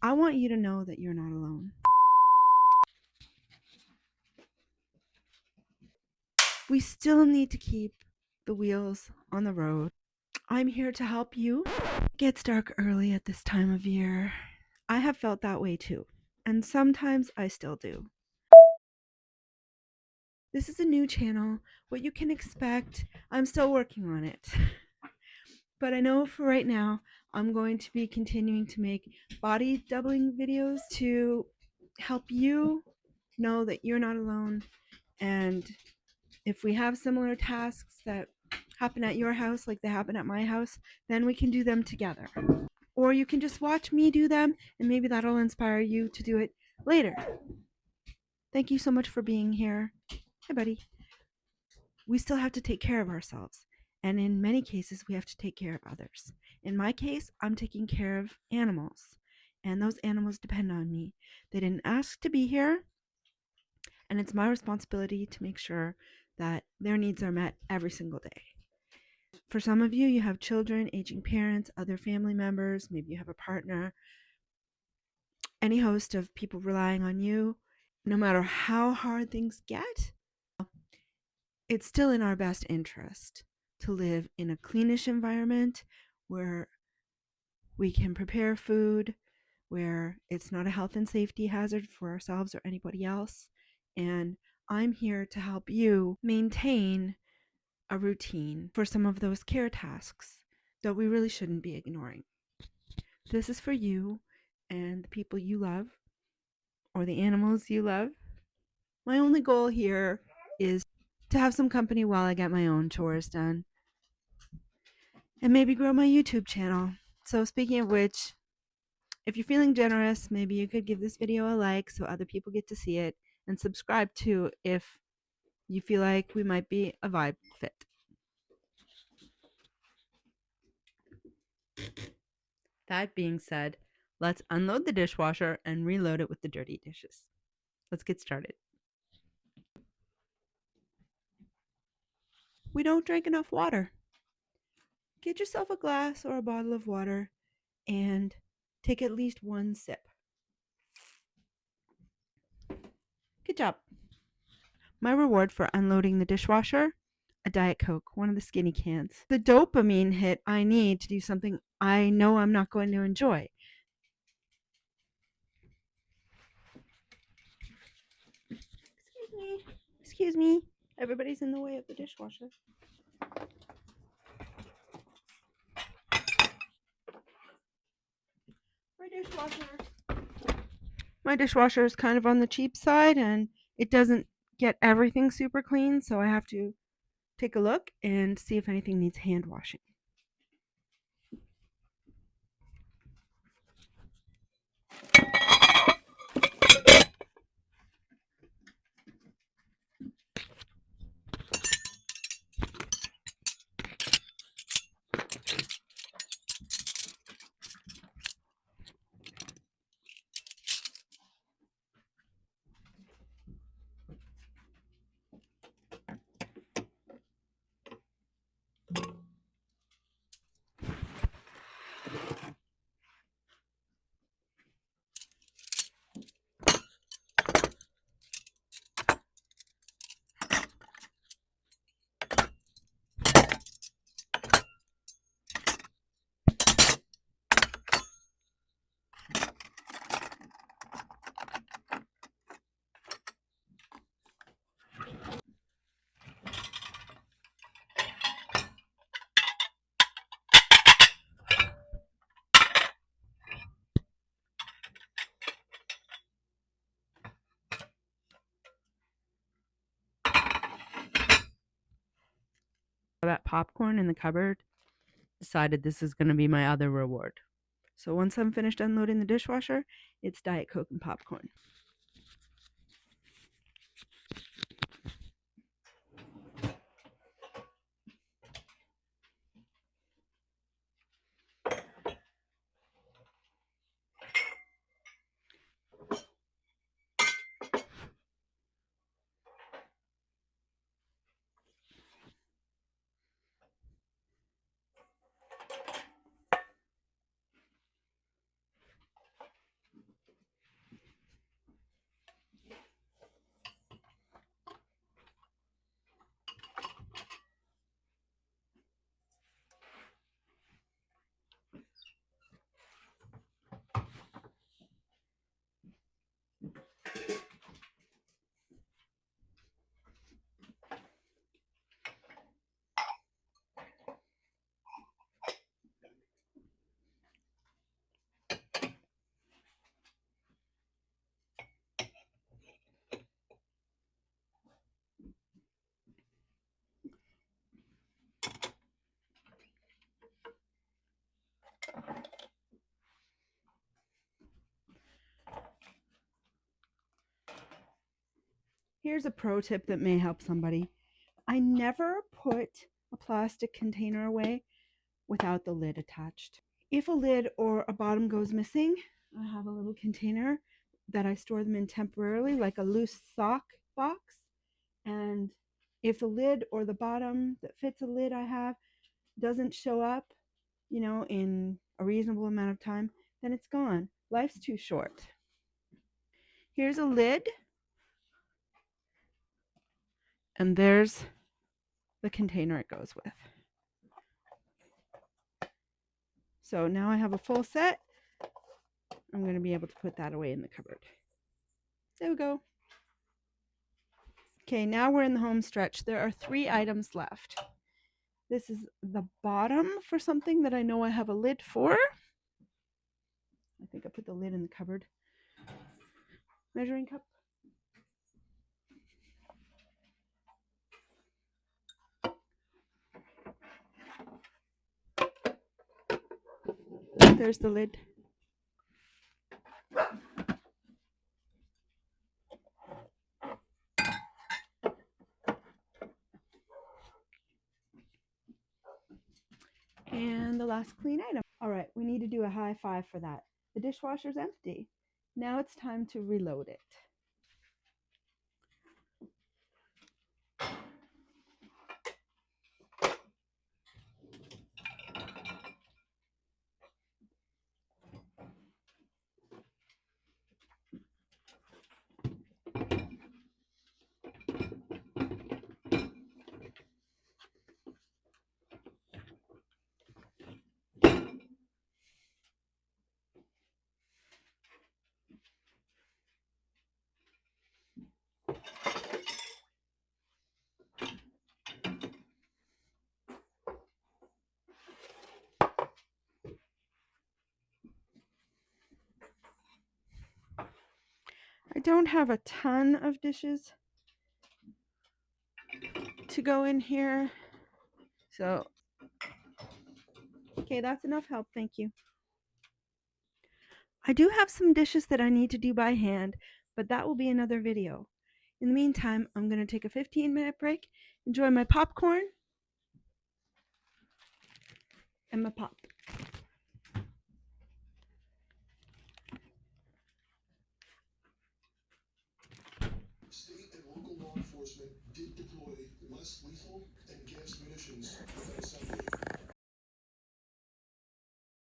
I want you to know that you're not alone. We still need to keep the wheels on the road. I'm here to help you. It gets dark early at this time of year. I have felt that way too, and sometimes I still do. This is a new channel. What you can expect, I'm still working on it. But I know for right now, I'm going to be continuing to make body doubling videos to help you know that you're not alone. And if we have similar tasks that happen at your house like they happen at my house, then we can do them together. Or you can just watch me do them, and maybe that'll inspire you to do it later. Thank you so much for being here. Hi, buddy. We still have to take care of ourselves, and in many cases, we have to take care of others. In my case, I'm taking care of animals, and those animals depend on me. They didn't ask to be here, and it's my responsibility to make sure that their needs are met every single day. For some of you, you have children, aging parents, other family members, maybe you have a partner, any host of people relying on you. No matter how hard things get, it's still in our best interest to live in a cleanish environment where we can prepare food, where it's not a health and safety hazard for ourselves or anybody else. And I'm here to help you maintain a routine for some of those care tasks that we really shouldn't be ignoring. This is for you and the people you love or the animals you love. My only goal here is to have some company while I get my own chores done and maybe grow my YouTube channel. So speaking of which, if you're feeling generous, maybe you could give this video a like so other people get to see it, and subscribe too if you feel like we might be a vibe fit. That being said, let's unload the dishwasher and reload it with the dirty dishes. Let's get started. We don't drink enough water. Get yourself a glass or a bottle of water and take at least one sip. Good job. My reward for unloading the dishwasher? A Diet Coke, one of the skinny cans. The dopamine hit I need to do something I know I'm not going to enjoy. Excuse me. Excuse me. Everybody's in the way of the dishwasher. My dishwasher is kind of on the cheap side and it doesn't get everything super clean, so I have to take a look and see if anything needs hand washing. That popcorn in the cupboard, decided this is going to be my other reward. So once I'm finished unloading the dishwasher, it's Diet Coke and popcorn. Here's a pro tip that may help somebody. I never put a plastic container away without the lid attached. If a lid or a bottom goes missing, I have a little container that I store them in temporarily, like a loose sock box. And if the lid or the bottom that fits a lid I have doesn't show up, in a reasonable amount of time, then it's gone. Life's too short. Here's a lid, and there's the container it goes with. So now I have a full set. I'm going to be able to put that away in the cupboard. There we go. Okay, now we're in the home stretch. There are 3 items left. This is the bottom for something that I know I have a lid for. I think I put the lid in the cupboard. Measuring cup. There's the lid. And the last clean item. All right, we need to do a high five for that. The dishwasher's empty. Now it's time to reload it. I don't have a ton of dishes to go in here. So, okay, that's enough help. Thank you. I do have some dishes that I need to do by hand, but that will be another video. In the meantime, I'm going to take a 15-minute break, enjoy my popcorn and my pop. State and local law enforcement did deploy less lethal and gas munitions within Sunday.